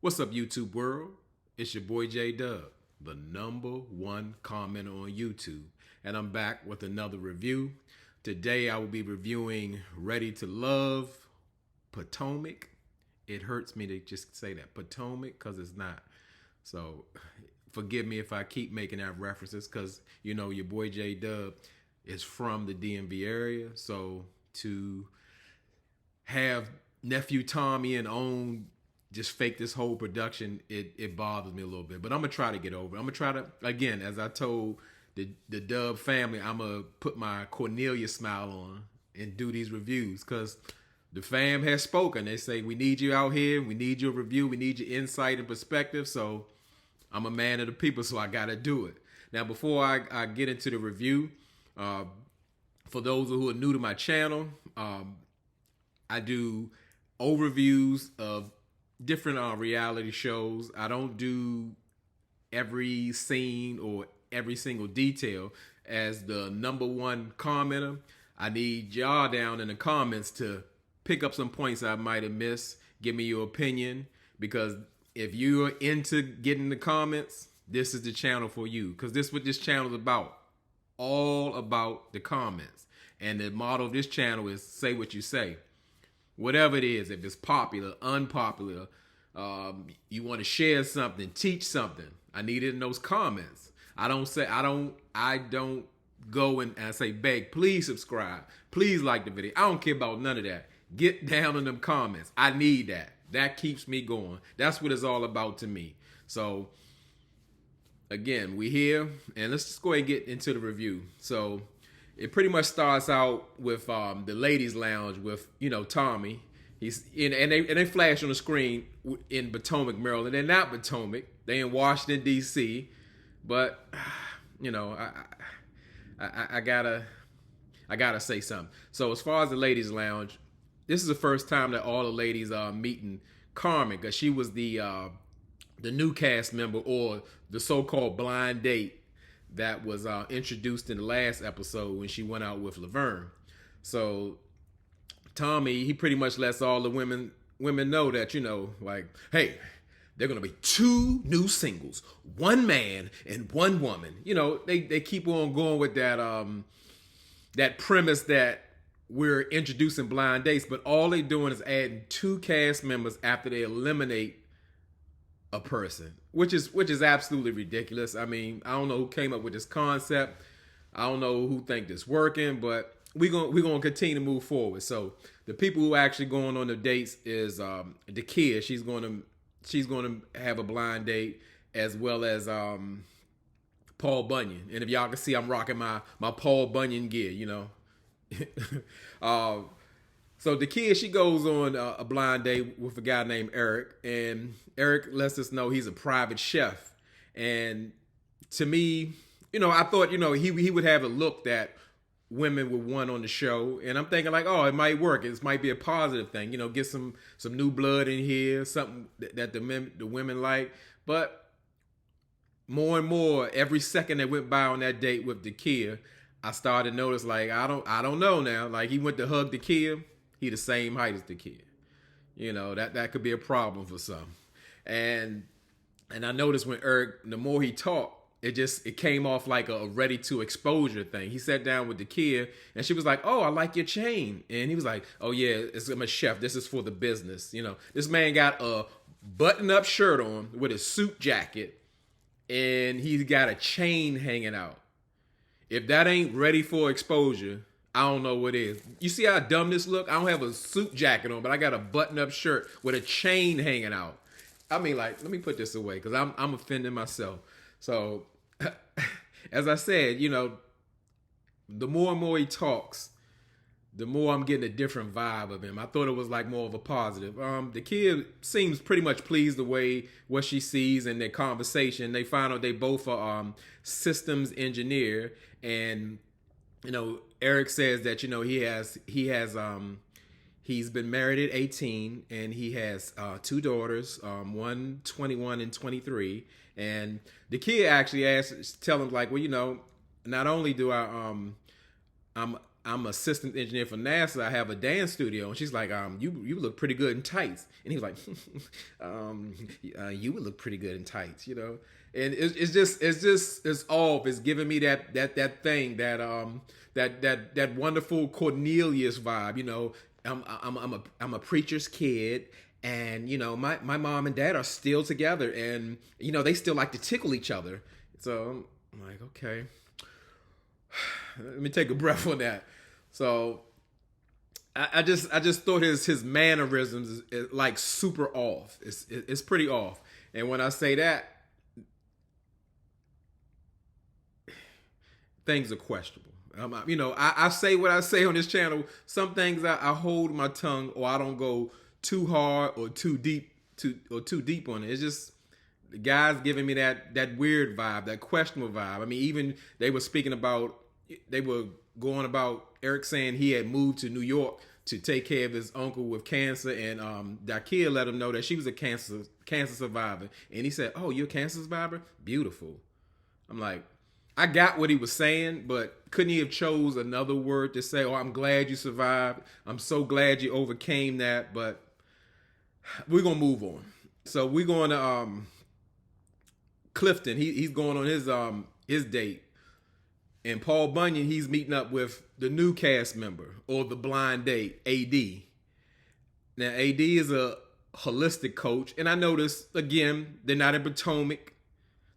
What's up, YouTube world? It's your boy J Dub, the #1 commenter on YouTube, and I'm back with another review. Today I will be reviewing Ready to Love Potomac. It hurts me to just say that Potomac because it's not. So forgive me if I keep making that references because your boy J Dub is from the DMV area. So to have nephew Tommy and own just fake this whole production, it bothers me a little bit. But I'm gonna try to get over it. I'm gonna try to, again, as I told the Dub family, I'm gonna put my Cornelia smile on and do these reviews because the fam has spoken. They say we need you out here, we need your review, we need your insight and perspective. So I'm a man of the people, so I gotta do it. Now, before I get into the review, for those who are new to my channel, I do overviews of different reality shows. I don't do every scene or every single detail. As the #1 commenter, I need y'all down in the comments to pick up some points I might have missed. Give me your opinion, because if you're into getting the comments, this is the channel for you, because this is what this channel is about. All about the comments. And the motto of this channel is say what you say. Whatever it is, if it's popular, unpopular, you want to share something, teach something, I need it in those comments. I don't go and say, beg, please subscribe, please like the video. I don't care about none of that. Get down in them comments. I need that. That keeps me going. That's what it's all about to me. So again, we here, and let's just go ahead and get into the review. So it pretty much starts out with the ladies' lounge with Tommy. He's in, and they flash on the screen in Potomac, Maryland. They're not Potomac. They in Washington D.C. But I gotta say something. So as far as the ladies' lounge, this is the first time that all the ladies are meeting Carmen, because she was the new cast member, or the so-called blind date that was introduced in the last episode when she went out with Laverne. So Tommy, he pretty much lets all the women know that, like, hey, they're gonna be 2 new singles, 1 man and 1 woman. They keep on going with that premise that we're introducing blind dates, but all they're doing is adding 2 cast members after they eliminate a person, which is absolutely ridiculous. I mean, I don't know who came up with this concept. I don't know who think this working, but we're gonna continue to move forward. So the people who are actually going on the dates is the kid. She's gonna have a blind date, as well as Paul Bunyan. And if y'all can see, I'm rocking my Paul Bunyan gear. So the kid, she goes on a blind date with a guy named Eric, and Eric lets us know he's a private chef. And to me, I thought, he would have a look that women would want on the show, and I'm thinking like, oh, it might work. It might be a positive thing, get some new blood in here, something that the women like. But more and more, every second that went by on that date with the kid, I started to notice, like, I don't know now. Like, he went to hug the kid. He the same height as the kid. That could be a problem for some. And I noticed when Eric, the more he talked, it came off like a ready to exposure thing. He sat down with the kid, and she was like, oh, I like your chain. And he was like, oh yeah, I'm a chef. This is for the business. This man got a button-up shirt on with a suit jacket, and he's got a chain hanging out. If that ain't ready for exposure, I don't know what is. You see how dumb this look? I don't have a suit jacket on, but I got a button-up shirt with a chain hanging out. I mean, like, let me put this away, because I'm offending myself. So, as I said, the more and more he talks, the more I'm getting a different vibe of him. I thought it was like more of a positive. The kid seems pretty much pleased the way what she sees in their conversation. They find out they both are systems engineer, and Eric says that he's been married at 18, and he has 2 daughters, one 21 and 23. And the kid actually tell him like, well, not only do I'm I'm assistant engineer for NASA. I have a dance studio, and she's like, you look pretty good in tights. And he was like, you would look pretty good in tights, you know. And it's off. It's giving me that thing that wonderful Cornelius vibe, you know. I'm a preacher's kid, and you know my mom and dad are still together, and you know they still like to tickle each other. So I'm like, okay, let me take a breath on that. So I just thought his mannerisms is like super off. It's pretty off. And when I say that, things are questionable. You know, I say what I say on this channel. Some things I hold my tongue, or I don't go too hard or too deep on it. It's just the guys giving me that weird vibe, that questionable vibe. I mean, even they were going about Eric saying he had moved to New York to take care of his uncle with cancer, and Dakia let him know that she was a cancer survivor, and he said, "Oh, you're a cancer survivor? Beautiful." I'm like, I got what he was saying, but couldn't he have chose another word to say? "Oh, I'm glad you survived. I'm so glad you overcame that." But we're gonna move on. So we're going to Clifton. He's going on his date. And Paul Bunyan, he's meeting up with the new cast member, or the blind date, AD. Now, AD is a holistic coach. And I noticed, again, they're not in Potomac.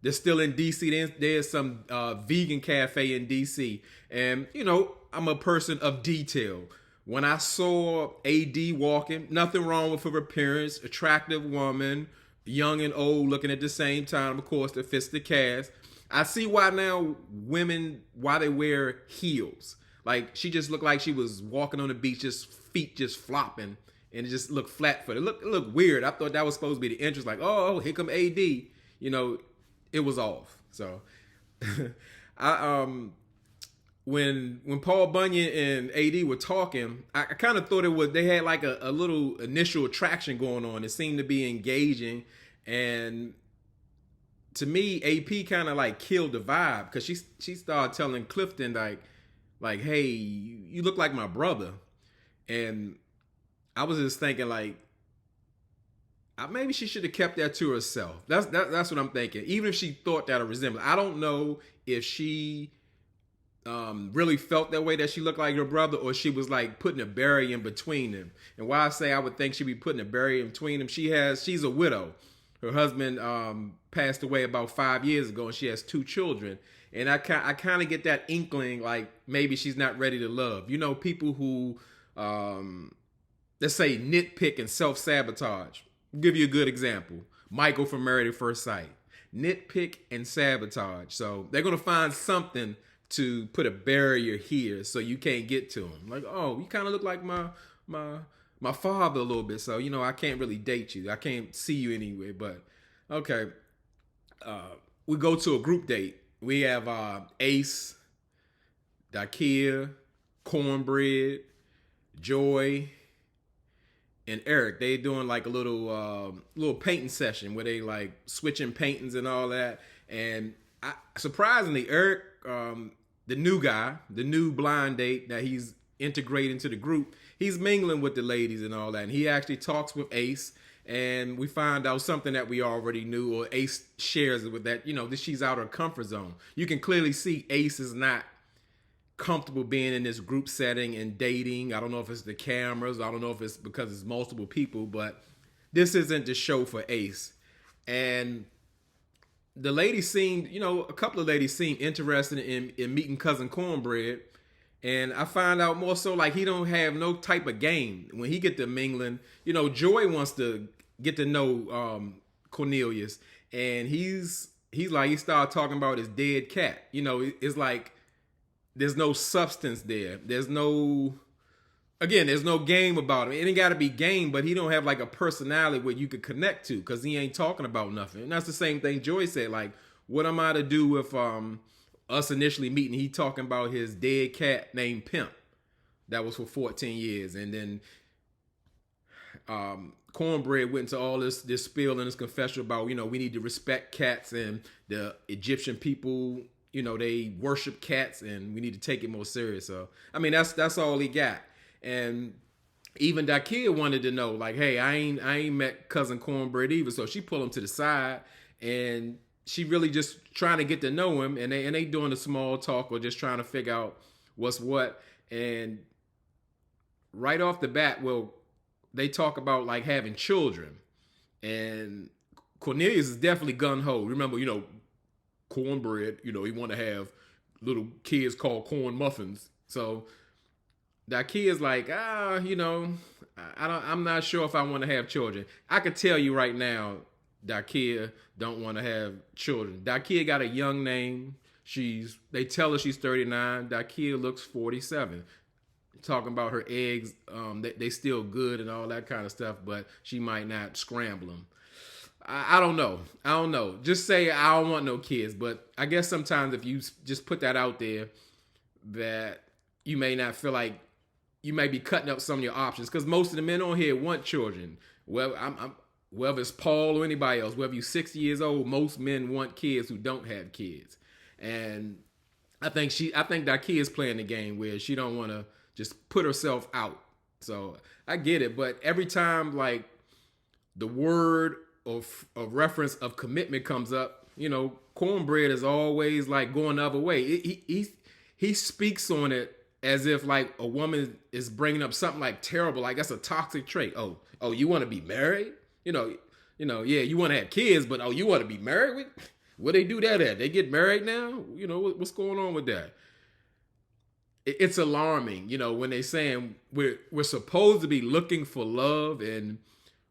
They're still in D.C. There's some vegan cafe in D.C. And, you know, I'm a person of detail. When I saw AD walking, nothing wrong with her appearance, attractive woman, young and old, looking at the same time, of course, that fits the cast. I see why now why they wear heels. Like, she just looked like she was walking on the beach, just feet just flopping, and it just looked flat-footed. It looked weird. I thought that was supposed to be the entrance, like, oh, here come AD. You know, it was off. So, when Paul Bunyan and AD were talking, I kind of thought they had like a little initial attraction going on. It seemed to be engaging, and to me, AP kind of like killed the vibe, because she started telling Clifton like, hey, you look like my brother, and I was just thinking like, maybe she should have kept that to herself. That's what I'm thinking. Even if she thought that a resemblance, I don't know if she really felt that way, that she looked like her brother, or she was like putting a barrier in between them. And why I say I would think she'd be putting a barrier in between them, she's a widow. Her husband passed away about 5 years ago, and she has 2 children. And I kind of get that inkling, like maybe she's not ready to love. You know, people who, let's say, nitpick and self-sabotage. I'll give you a good example. Michael from Married at First Sight. Nitpick and sabotage. So they're going to find something to put a barrier here so you can't get to him. Like, oh, you kind of look like my father a little bit, so, you know, I can't really date you. I can't see you anyway, but okay. We go to a group date. We have Ace, Dakia, Cornbread, Joy, and Eric. They doing like a little painting session where they like switching paintings and all that. And surprisingly, Eric, the new guy, the new blind date that he's integrating into the group, he's mingling with the ladies and all that. And he actually talks with Ace, and we find out something that we already knew, or Ace shares it with that, you know, that she's out of her comfort zone. You can clearly see Ace is not comfortable being in this group setting and dating. I don't know if it's the cameras. I don't know if it's because it's multiple people, but this isn't the show for Ace. And the ladies seemed, you know, a couple of ladies seemed interested in meeting Cousin Cornbread. And I find out more so like he don't have no type of game when he get to mingling. You know, Joy wants to get to know Cornelius, and he's like, he started talking about his dead cat. You know, it's like there's no substance there. There's no game about him. It ain't got to be game, but he don't have like a personality where you could connect to, because he ain't talking about nothing. And that's the same thing Joy said. Like, what am I to do with us initially meeting? He talking about his dead cat named Pimp that was for 14 years. And then Cornbread went into all this spiel in his confession about, you know, we need to respect cats, and the Egyptian people, they worship cats and we need to take it more serious. So I mean that's all he got. And even that kid wanted to know, like, hey, I ain't met cousin Cornbread either. So she pulled him to the side and she really just trying to get to know him, and they doing a small talk or just trying to figure out what's what. And right off the bat, well, they talk about like having children, and Cornelius is definitely gun ho. Remember, cornbread. He want to have little kids called corn muffins. So that kid's like, I'm not sure if I want to have children. I could tell you right now, that kid don't want to have children. That kid got a young name. They tell her she's 39. That kid looks 47. Talking about her eggs, they still good and all that kind of stuff, but she might not scramble them. I don't know. Just say I don't want no kids, but I guess sometimes if you just put that out there, that you may not feel like you may be cutting up some of your options, because most of the men on here want children. Well, whether it's Paul or anybody else, whether you're 60 years old, most men want kids who don't have kids. And I think that kid's playing the game where she don't want to just put herself out. So I get it, but every time like the word of reference of commitment comes up, Cornbread is always like going the other way. He speaks on it as if like a woman is bringing up something like terrible, like that's a toxic trait. Oh, you want to be married? Yeah, you want to have kids, but you want to be married? Where they do that at? They get married now? What's going on with that? It's alarming, when they saying we're supposed to be looking for love, and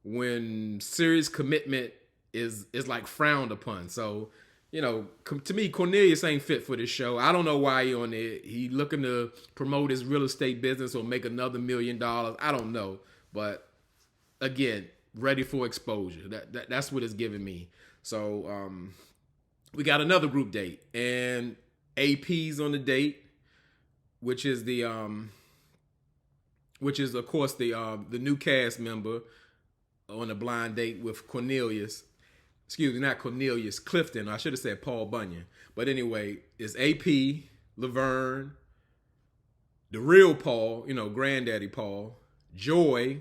when serious commitment is like frowned upon. So, to me, Cornelius ain't fit for this show. I don't know why he on there. He looking to promote his real estate business or make another $1 million. I don't know, but again, ready for exposure. That's what it's giving me. So we got another group date, and AP's on the date, which is of course the new cast member on a blind date with Cornelius. Excuse me, not Cornelius, Clifton. I should have said Paul Bunyan. But anyway, it's AP, Laverne, the real Paul, granddaddy Paul, Joy,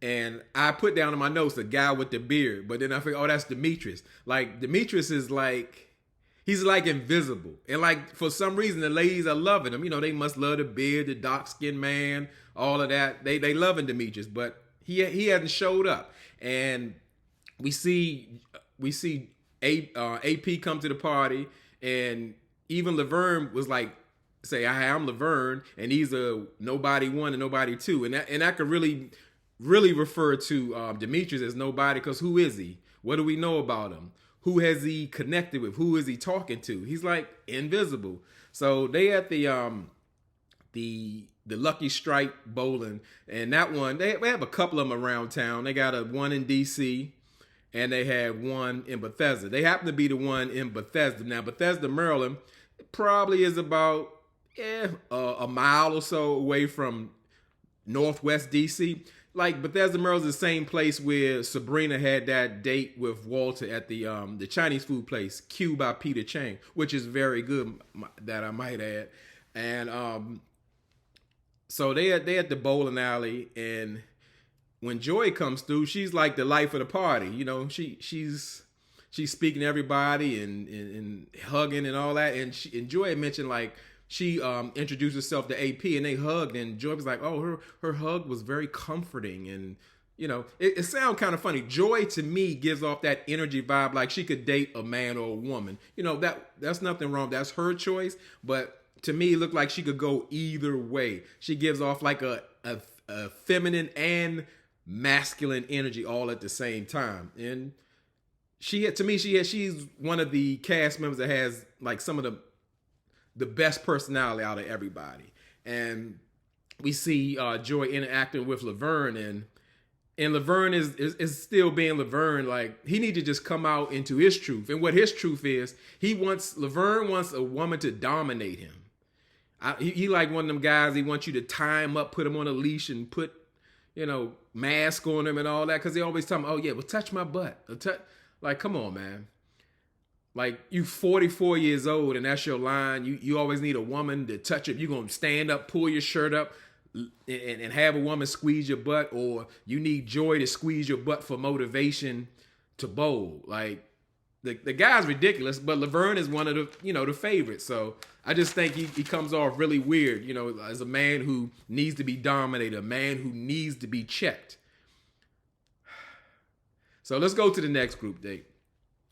and I put down in my notes the guy with the beard. But then I figured, that's Demetrius. Like, Demetrius is like, he's like invisible. And like, for some reason, the ladies are loving him. They must love the beard, the dark-skinned man, all of that. They loving Demetrius, but he hasn't showed up. And we see AP come to the party, and even Laverne was like, say, "Hi, I'm Laverne," and he's a nobody one and nobody two, and that could really refer to Demetrius as nobody, because who is he? What do we know about him? Who has he connected with? Who is he talking to? He's like invisible. So they at the Lucky Strike bowling, and that one they have a couple of them around town. They got one in DC, and they have one in Bethesda. They happen to be the one in Bethesda. Now, Bethesda, Maryland, probably is about a mile or so away from Northwest DC. Like, Bethesda, Maryland is the same place where Sabrina had that date with Walter at the Chinese food place, Q by Peter Chang, which is very good, that I might add. And so they at the bowling alley, and when Joy comes through, she's like the life of the party. She's speaking to everybody and hugging and all that. And Joy mentioned like she introduced herself to AP, and they hugged, and Joy was like, oh, her hug was very comforting. And it sounds kind of funny. Joy to me gives off that energy vibe, like she could date a man or a woman. That's nothing wrong. That's her choice. But to me, it looked like she could go either way. She gives off like a feminine and masculine energy all at the same time. And she's one of the cast members that has like some of the best personality out of everybody. And we see Joy interacting with Laverne, and Laverne is still being Laverne. Like, he need to just come out into his truth. And what his truth is, Laverne wants a woman to dominate him. He like one of them guys, he wants you to tie him up, put him on a leash, and put, mask on him and all that. Because they always tell him, oh yeah, well, touch my butt. Like, come on, man. Like you 44 years old and that's your line. You always need a woman to touch it. You're gonna stand up, pull your shirt up, and have a woman squeeze your butt, or you need Joy to squeeze your butt for motivation to bowl. Like the guy's ridiculous, but Laverne is one of the favorites. So I just think he comes off really weird, as a man who needs to be dominated, a man who needs to be checked. So let's go to the next group date.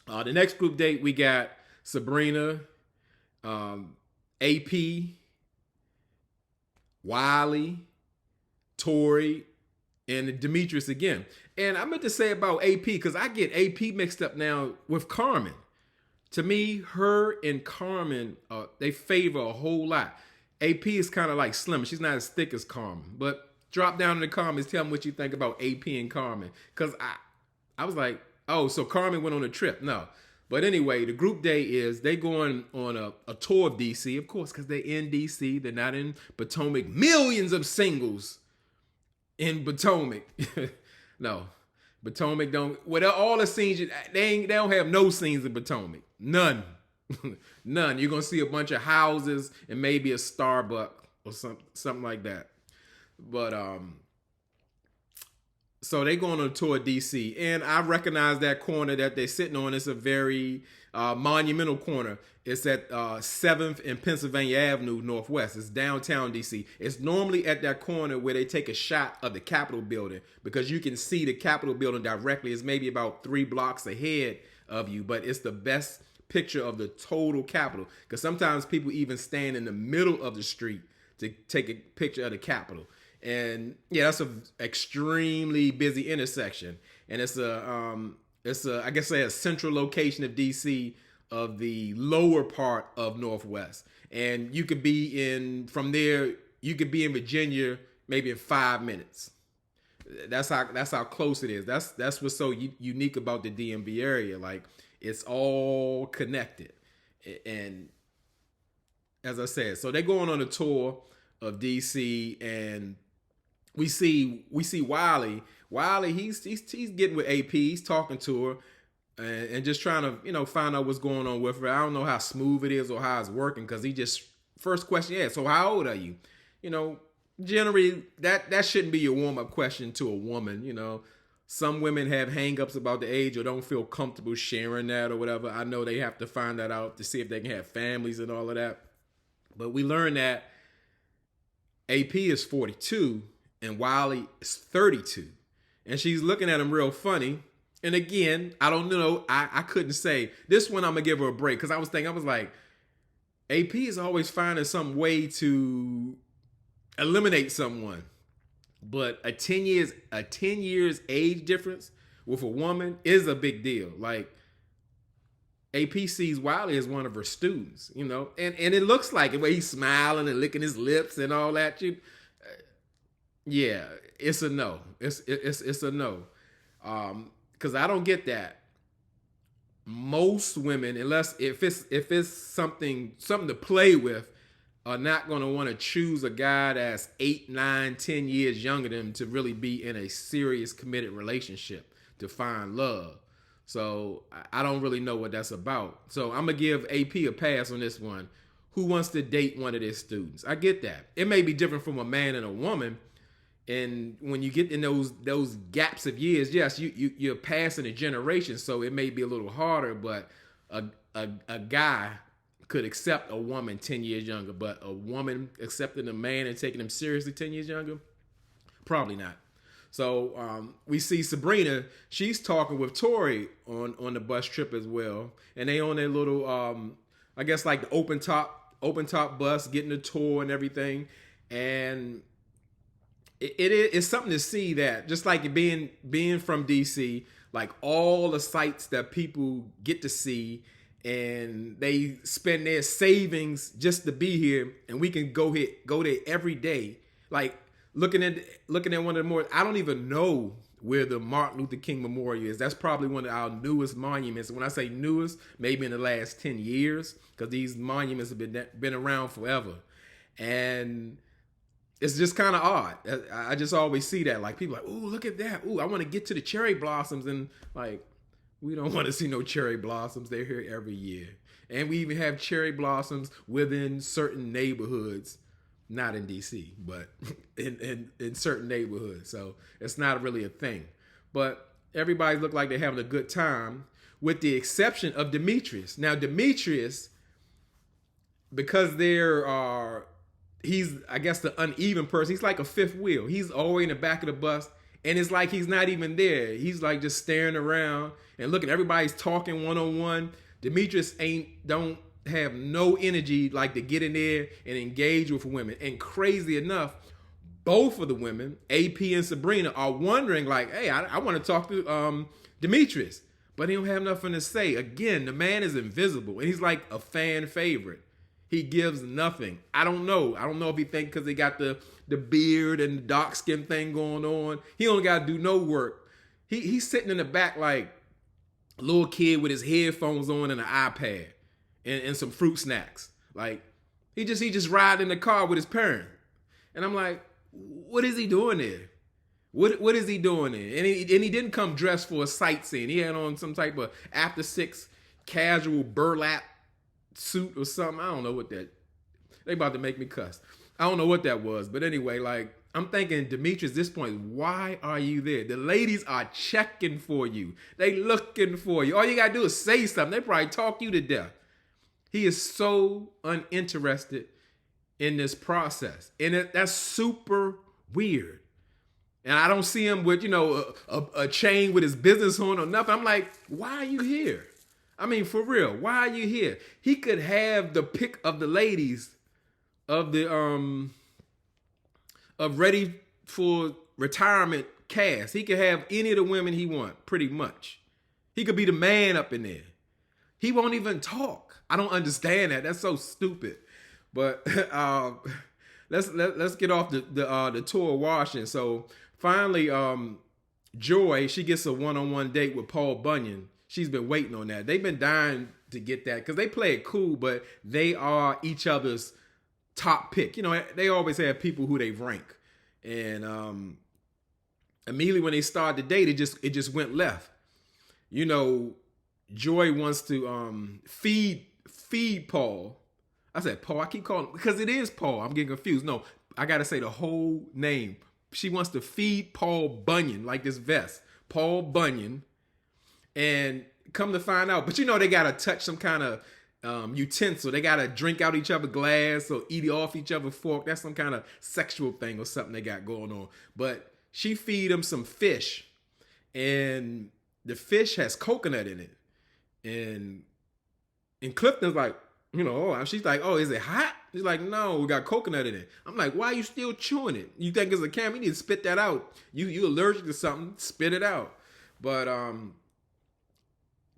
The next group date, we got Sabrina, AP, Wiley, Tori, and Demetrius again. And I meant to say about AP because I get AP mixed up now with Carmen. To me, her and Carmen, they favor a whole lot. AP is kind of like Slim. She's not as thick as Carmen. But drop down in the comments, tell me what you think about AP and Carmen. Because I was like, oh, so Carmen went on a trip. No. But anyway, the group day is they going on a tour of DC, of course, because they're in DC. They're not in Potomac. Millions of singles in Potomac. No. Potomac don't, all the scenes, they don't have no scenes in Potomac. None. None. You're going to see a bunch of houses and maybe a Starbucks or something like that. But, so they going on a tour of DC, and I recognize that corner that they're sitting on. It's a very monumental corner. It's at 7th and Pennsylvania Avenue Northwest. It's downtown DC. It's normally at that corner where they take a shot of the Capitol building because you can see the Capitol building directly. It's maybe about 3 blocks ahead of you, but it's the best picture of the total Capitol because sometimes people even stand in the middle of the street to take a picture of the Capitol. And yeah, that's an extremely busy intersection, and it's I guess a central location of DC, of the lower part of Northwest. And you could be from there, you could be in Virginia maybe in 5 minutes. That's how close it is. That's what's so unique about the DMV area. Like it's all connected. And as I said, so they're going on a tour of DC, and we see Wiley. Wiley, he's getting with AP. He's talking to her and just trying to find out what's going on with her. I don't know how smooth it is or how it's working because he just first question, yeah. So how old are you? Generally that shouldn't be your warm up question to a woman. Some women have hangups about the age or don't feel comfortable sharing that or whatever. I know they have to find that out to see if they can have families and all of that. But we learned that AP is 42 and Wiley is 32. And she's looking at him real funny. And again, I don't know. I couldn't say. This one I'm going to give her a break because I was like, AP is always finding some way to eliminate someone. But a 10 years age difference with a woman is a big deal. Like, AP sees Wiley as one of her students, and it looks like the way he's smiling and licking his lips and all that. Yeah, it's a no. It's a no. Because I don't get that. Most women, unless if it's something to play with, are not going to want to choose a guy that's 8, 9, 10 years younger than them to really be in a serious committed relationship to find love. So I don't really know what that's about. So I'm going to give AP a pass on this one. Who wants to date one of their students? I get that. It may be different from a man and a woman. And when you get in those gaps of years, yes, you're passing a generation. So it may be a little harder, but a guy could accept a woman 10 years younger. But a woman accepting a man and taking him seriously 10 years younger? Probably not. So we see Sabrina, she's talking with Tori on the bus trip as well. And they on their little, I guess like the open top bus, getting the tour and everything. And it's something to see that, just like being from DC, like all the sites that people get to see and they spend their savings just to be here, and we can go there every day. Like, looking at one of the more, I don't even know where the Martin Luther King Memorial is. That's probably one of our newest monuments. When I say newest, maybe in the last 10 years, because these monuments have been around forever. And it's just kind of odd. I just always see that. Like, people are like, ooh, look at that. Ooh, I want to get to the cherry blossoms. And like, We don't want to see no cherry blossoms. They're here every year. And we even have cherry blossoms within certain neighborhoods, not in DC, but in certain neighborhoods. So it's not really a thing. But everybody look like they're having a good time, with the exception of Demetrius. Now, Demetrius, because he's, I guess, the uneven person. He's like a fifth wheel. He's always in the back of the bus, and it's like he's not even there. He's like just staring around and looking. Everybody's talking one-on-one. Demetrius don't have no energy like to get in there and engage with women. And crazy enough, both of the women, AP and Sabrina, are wondering like, hey, I want to talk to Demetrius, but he don't have nothing to say. Again, the man is invisible, and he's like a fan favorite. He gives nothing. I don't know. I don't know if he think because he got the beard and the dark skin thing going on, he don't got to do no work. He's sitting in the back like a little kid with his headphones on and an iPad and some fruit snacks. Like he just ride in the car with his parents. And I'm like, what is he doing there? What is he doing there? And he didn't come dressed for a sightseeing. He had on some type of after six casual burlap suit or something. I don't know what that. They about to make me cuss. I don't know what that was. But anyway, like I'm thinking, Demetrius, at this point, why are you there? The ladies are checking for you. They looking for you. All you gotta do is say something. They probably talk you to death. He is so uninterested in this process. And that's super weird. And I don't see him with, a chain with his business on or nothing. I'm like, why are you here? I mean, for real, why are you here? He could have the pick of the ladies of the of ready for retirement cast. He could have any of the women he want, pretty much. He could be the man up in there. He won't even talk. I don't understand that. That's so stupid. But let's get off the tour of Washington. So finally, Joy, she gets a one-on-one date with Paul Bunyan. She's been waiting on that. They've been dying to get that because they play it cool, but they are each other's top pick. They always have people who they rank. And immediately when they start the date, it just went left. Joy wants to feed Paul. I said Paul. I keep calling him because it is Paul. I'm getting confused. No, I got to say the whole name. She wants to feed Paul Bunyan, like this vest. Paul Bunyan. And come to find out, but they got to touch some kind of utensil. They got to drink out each other's glass or eat off each other's fork. That's some kind of sexual thing or something they got going on. But she feed him some fish, and the fish has coconut in it. And Clifton's like, she's like, oh, is it hot? He's like, no, we got coconut in it. I'm like, why are you still chewing it? You think it's a camera? You need to spit that out. You allergic to something, spit it out. But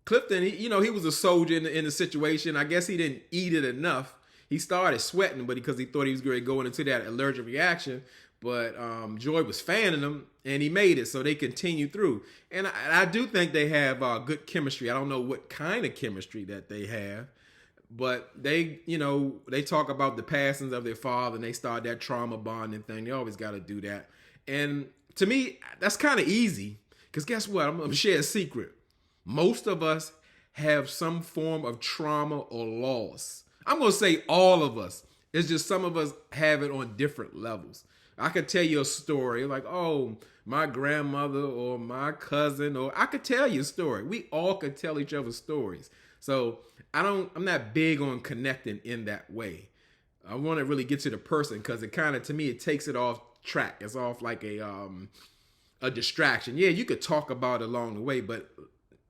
Clifton, he was a soldier in the situation. I guess he didn't eat it enough. He started sweating, but because he thought he was going to go into that allergic reaction. But Joy was fanning him, and he made it, so they continued through. And I do think they have good chemistry. I don't know what kind of chemistry that they have, but they talk about the passings of their father, and they start that trauma bonding thing. They always got to do that. And to me, that's kind of easy, because guess what? I'm going to share a secret. Most of us have some form of trauma or loss. I'm going to say all of us. It's just some of us have it on different levels. I could tell you a story like, oh, my grandmother or my cousin, or I could tell you a story. We all could tell each other stories. So I'm not big on connecting in that way. I want to really get to the person because it kind of, to me, it takes it off track. It's off like a distraction. Yeah, you could talk about it along the way, but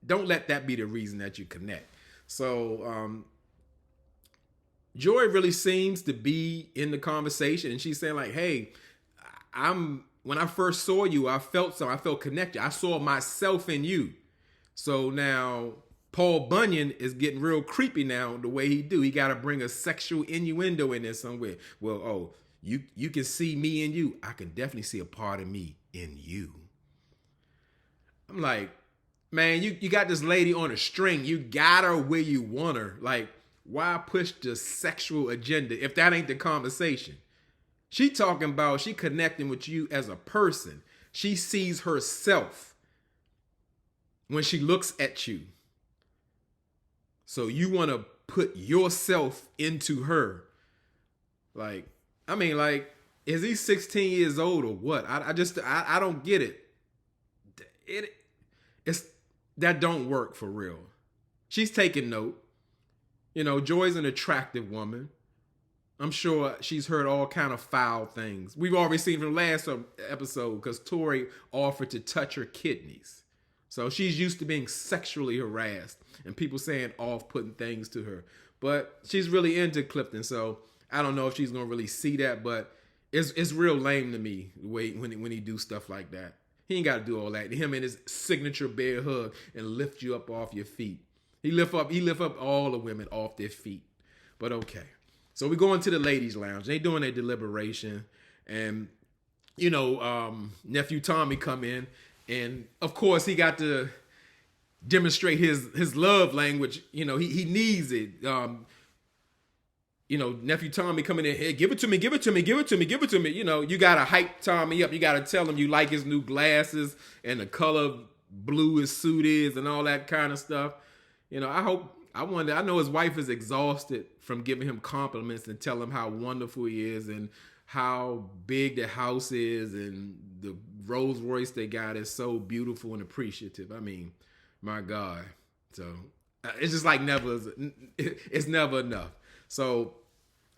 don't let that be the reason that you connect. So Joy really seems to be in the conversation, and she's saying like, hey, when I first saw you, I felt something. I felt connected. I saw myself in you. So now Paul Bunyan is getting real creepy now the way he do. He got to bring a sexual innuendo in there somewhere. Well, you can see me in you. I can definitely see a part of me in you. I'm like, man, you got this lady on a string. You got her where you want her. Like, why push the sexual agenda if that ain't the conversation? She connecting with you as a person. She sees herself. when she looks at you. So you want to put yourself into her. Like, I mean, like, is he 16 years old or what? I don't get it. It's that don't work for real. She's taking note. You know, Joy's an attractive woman. I'm sure she's heard all kind of foul things. We've already seen from the last episode because Tori offered to touch her kidneys. So she's used to being sexually harassed and people saying off-putting things to her. But she's really into Clifton, so I don't know if she's gonna really see that. But it's real lame to me when he do stuff like that. He ain't got to do all that. Him and his signature bear hug and lift you up off your feet. He lift up all the women off their feet. But okay. So we go into the ladies' lounge. They doing their deliberation. And, you know, nephew Tommy come in. And, of course, he got to demonstrate his love language. You know, he needs it. You know, nephew Tommy coming in, hey, give it to me, give it to me, give it to me, give it to me. You know, you got to hype Tommy up. You got to tell him you like his new glasses and the color blue his suit is and all that kind of stuff. You know, I know his wife is exhausted from giving him compliments and telling him how wonderful he is and how big the house is and the Rolls Royce they got is so beautiful and appreciative. I mean, my God. So it's just like it's never enough. So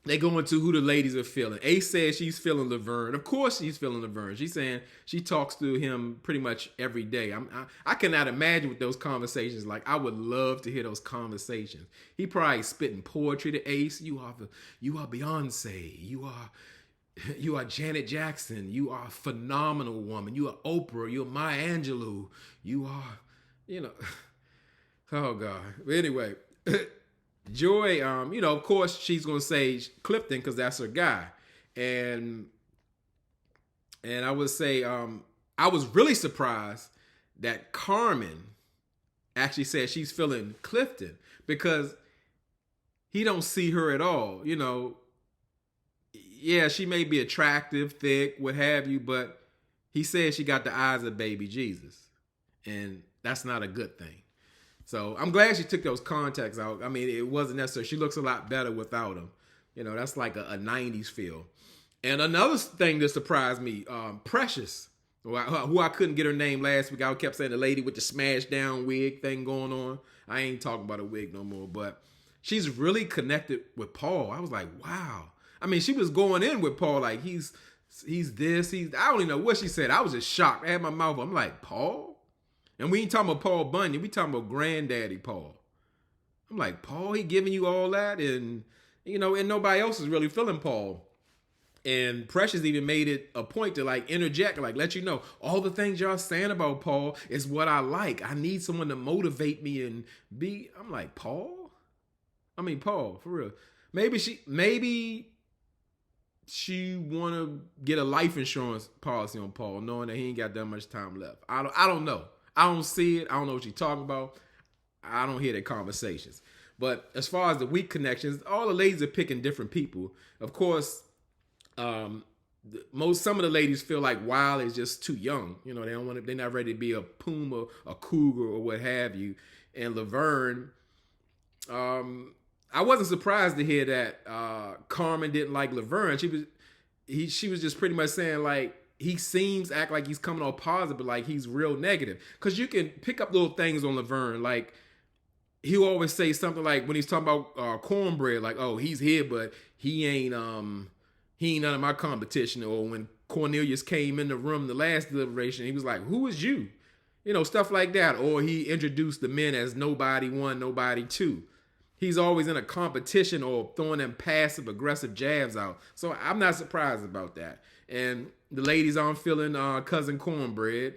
they go into who the ladies are feeling. Ace says she's feeling Laverne. Of course she's feeling Laverne. She's saying she talks to him pretty much every day. I cannot imagine what those conversations like. I would love to hear those conversations. He probably spitting poetry to Ace. You are Beyonce. You are Janet Jackson. You are a phenomenal woman. You are Oprah. You're Maya Angelou. You are, you know. Oh God. But anyway. Joy, you know, of course she's gonna say Clifton because that's her guy, and I would say I was really surprised that Carmen actually said she's feeling Clifton because he don't see her at all. You know, yeah, she may be attractive, thick, what have you, but he said she got the eyes of baby Jesus, and that's not a good thing. So I'm glad she took those contacts out. I mean, it wasn't necessary. She looks a lot better without them. You know, that's like a 90s feel. And another thing that surprised me, Precious, who I couldn't get her name last week. I kept saying the lady with the smashed down wig thing going on. I ain't talking about a wig no more, but she's really connected with Paul. I was like, wow. I mean, she was going in with Paul like he's this, I don't even know what she said. I was just shocked. I had my mouth. I'm like, Paul? And we ain't talking about Paul Bunyan. We talking about Granddaddy Paul. I'm like, Paul, he giving you all that? And, you know, and nobody else is really feeling Paul. And Precious even made it a point to like interject, like let you know, all the things y'all saying about Paul is what I like. I need someone to motivate me and be. I'm like, Paul? I mean, Paul, for real. Maybe she want to get a life insurance policy on Paul, knowing that he ain't got that much time left. I don't know. I don't see it. I don't know what you're talking about. I don't hear their conversations. But as far as the weak connections, all the ladies are picking different people. Of course, some of the ladies feel like Wilde is just too young. You know, they're not ready to be a puma, a cougar, or what have you. And Laverne, I wasn't surprised to hear that Carmen didn't like Laverne. She was just pretty much saying like, he act like he's coming all positive, but like he's real negative. Because you can pick up little things on Laverne. Like, he'll always say something like when he's talking about cornbread, like, oh, he's here, but he ain't none of my competition. Or when Cornelius came in the room the last deliberation, he was like, who is you? You know, stuff like that. Or he introduced the men as nobody one, nobody two. He's always in a competition or throwing them passive aggressive jabs out. So I'm not surprised about that. And the ladies aren't feeling cousin Cornbread.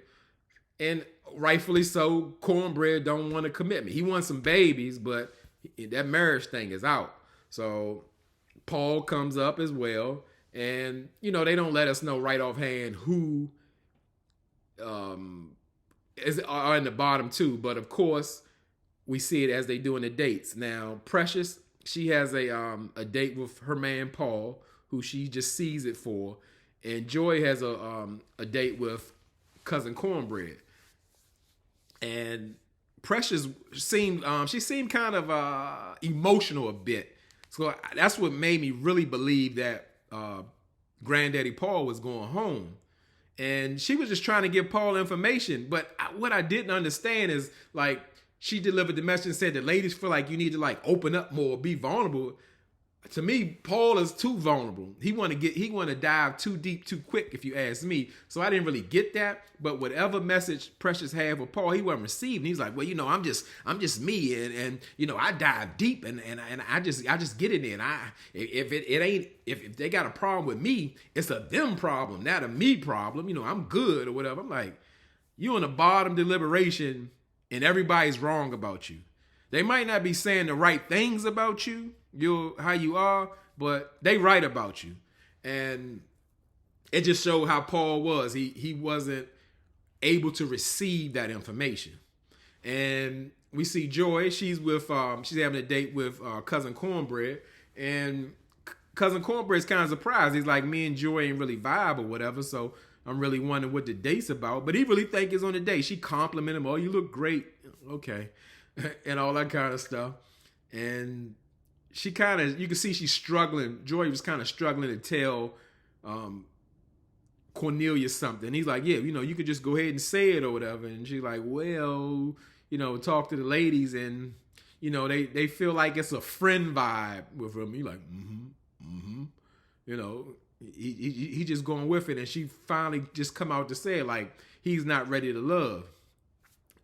And rightfully so, Cornbread don't want a commitment. He wants some babies, but that marriage thing is out. So Paul comes up as well. And, you know, they don't let us know right offhand who are in the bottom two. But, of course, we see it as they do in the dates. Now, Precious, she has a date with her man Paul, who she just sees it for. And Joy has a date with cousin Cornbread. And Precious seemed she seemed kind of emotional a bit. So that's what made me really believe that Granddaddy Paul was going home. And she was just trying to give Paul information. But what I didn't understand is, like, she delivered the message and said the ladies feel like you need to, like, open up more, be vulnerable. To me, Paul is too vulnerable. He want to dive too deep too quick, if you ask me. So I didn't really get that. But whatever message Precious had for Paul, he wasn't receiving. He's like, well, I'm just me, and I dive deep, and I just get in there. And if they got a problem with me, it's a them problem, not a me problem. I'm good or whatever. I'm like, you on the bottom deliberation, and everybody's wrong about you. They might not be saying the right things about you, how you are, but they right about you. And it just showed how Paul was. He wasn't able to receive that information. And we see Joy, she's having a date with Cousin Cornbread, and Cousin Cornbread's kind of surprised. He's like, me and Joy ain't really vibe or whatever, so I'm really wondering what the date's about. But he really think it's on the date. She complimented him, oh, you look great. Okay. And all that kind of stuff. And she kind of, you can see she's struggling. Joy was kind of struggling to tell Cornelius something. He's like, yeah, you could just go ahead and say it or whatever. And she's like, well, talk to the ladies, and, they feel like it's a friend vibe with him. He's like, he just going with it. And she finally just come out to say it, like, he's not ready to love.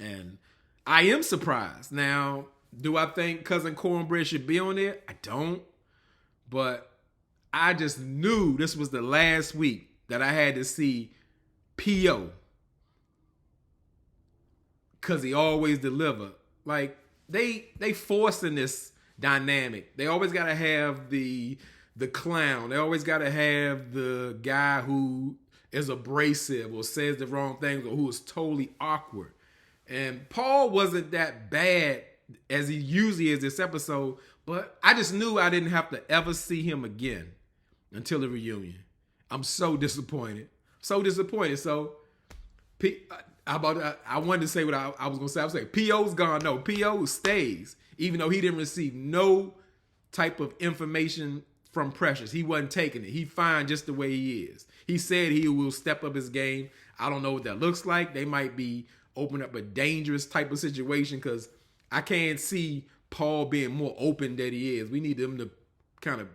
And I am surprised. Now, do I think Cousin Cornbread should be on there? I don't. But I just knew this was the last week that I had to see P.O. because he always deliver. Like, they forcing this dynamic. They always got to have the clown. They always got to have the guy who is abrasive or says the wrong things or who is totally awkward. And Paul wasn't that bad as he usually is this episode, but I just knew I didn't have to ever see him again until the reunion. I'm so disappointed. So disappointed. So, I wanted to say what I was going to say. I was saying, P.O.'s gone. No, P.O. stays, even though he didn't receive no type of information from Precious. He wasn't taking it. He fine just the way he is. He said he will step up his game. I don't know what that looks like. They might be open up a dangerous type of situation, because I can't see Paul being more open than he is. We need them to kind of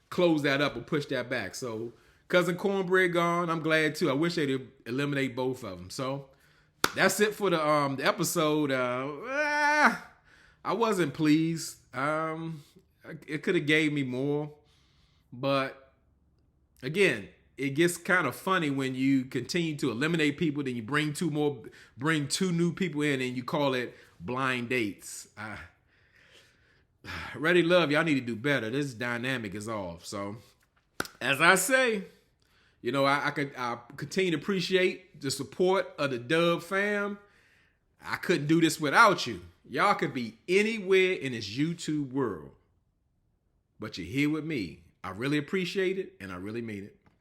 close that up or push that back. So Cousin Cornbread gone. I'm glad too. I wish they'd eliminate both of them. So that's it for the episode. I wasn't pleased. It could have gave me more, but again, it gets kind of funny when you continue to eliminate people, then you bring two new people in, and you call it blind dates. Ready Love, y'all need to do better. This dynamic is off. So, as I say, I continue to appreciate the support of the Dub fam. I couldn't do this without you. Y'all could be anywhere in this YouTube world, but you're here with me. I really appreciate it, and I really mean it.